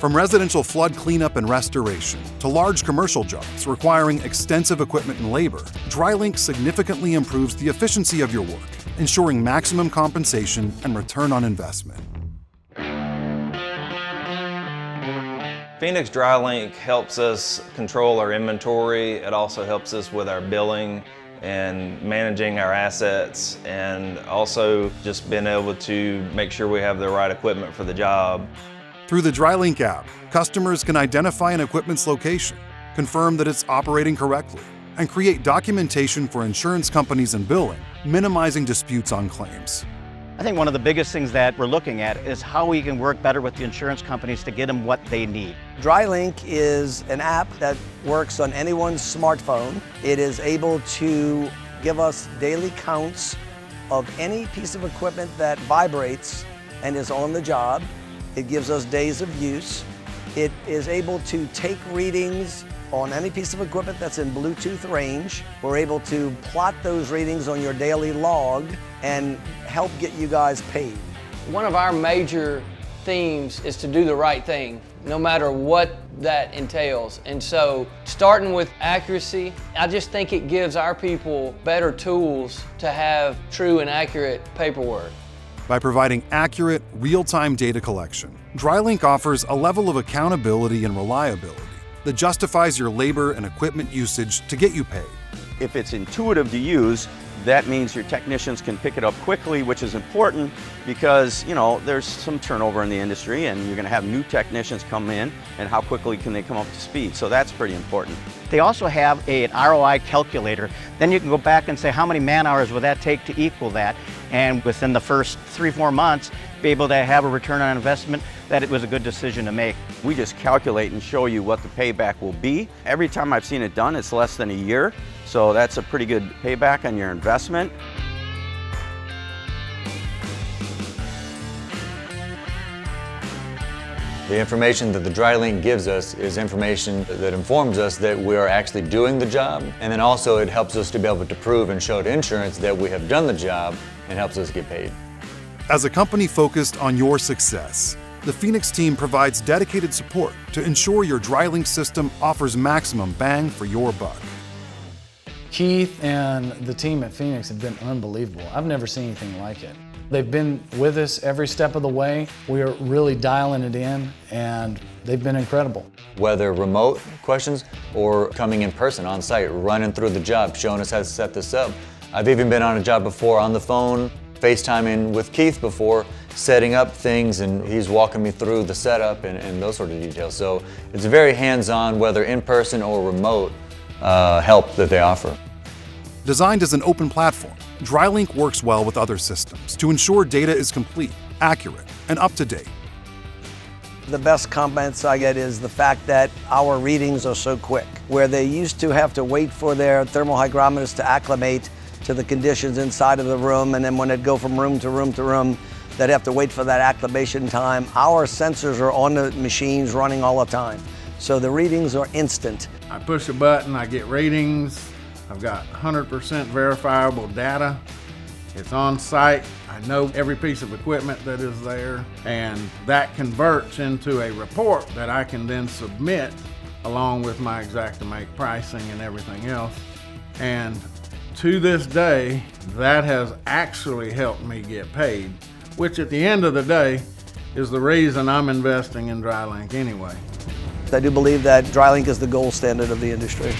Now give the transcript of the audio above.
From residential flood cleanup and restoration to large commercial jobs requiring extensive equipment and labor, DryLINK significantly improves the efficiency of your work, ensuring maximum compensation and return on investment. Phoenix DryLINK helps us control our inventory. It also helps us with our billing and managing our assets, and also just being able to make sure we have the right equipment for the job. Through the DryLINK app, customers can identify an equipment's location, confirm that it's operating correctly, and create documentation for insurance companies and billing, minimizing disputes on claims. I think one of the biggest things that we're looking at is how we can work better with the insurance companies to get them what they need. DryLINK is an app that works on anyone's smartphone. It is able to give us daily counts of any piece of equipment that vibrates and is on the job. It gives us days of use. It is able to take readings on any piece of equipment that's in Bluetooth range. We're able to plot those readings on your daily log and help get you guys paid. One of our major themes is to do the right thing, no matter what that entails. And so, starting with accuracy, I just think it gives our people better tools to have true and accurate paperwork. By providing accurate, real-time data collection, DryLINK offers a level of accountability and reliability that justifies your labor and equipment usage to get you paid. If it's intuitive to use, that means your technicians can pick it up quickly, which is important because, there's some turnover in the industry and you're going to have new technicians come in, and how quickly can they come up to speed. So that's pretty important. They also have an ROI calculator. Then you can go back and say how many man hours would that take to equal that, and within the first 3-4 months be able to have a return on investment that it was a good decision to make. We just calculate and show you what the payback will be. Every time I've seen it done, it's less than a year. So that's a pretty good payback on your investment. The information that the DryLINK gives us is information that informs us that we are actually doing the job, and then also it helps us to be able to prove and show to insurance that we have done the job and helps us get paid. As a company focused on your success, the Phoenix team provides dedicated support to ensure your DryLINK system offers maximum bang for your buck. Keith and the team at Phoenix have been unbelievable. I've never seen anything like it. They've been with us every step of the way. We are really dialing it in, and they've been incredible. Whether remote questions or coming in person on site, running through the job, showing us how to set this up. I've even been on a job before on the phone, FaceTiming with Keith before, setting up things, and he's walking me through the setup and those sort of details. So it's very hands-on, whether in person or remote help that they offer. Designed as an open platform, DryLINK works well with other systems to ensure data is complete, accurate, and up to date. The best comments I get is the fact that our readings are so quick. Where they used to have to wait for their thermal hygrometers to acclimate to the conditions inside of the room, and then when it'd go from room to room to room, they'd have to wait for that acclimation time. Our sensors are on the machines running all the time, so the readings are instant. I push a button, I get readings. I've got 100% verifiable data. It's on site. I know every piece of equipment that is there, and that converts into a report that I can then submit along with my Xactimate pricing and everything else. And to this day, that has actually helped me get paid, which at the end of the day is the reason I'm investing in DryLINK anyway. I do believe that DryLINK is the gold standard of the industry.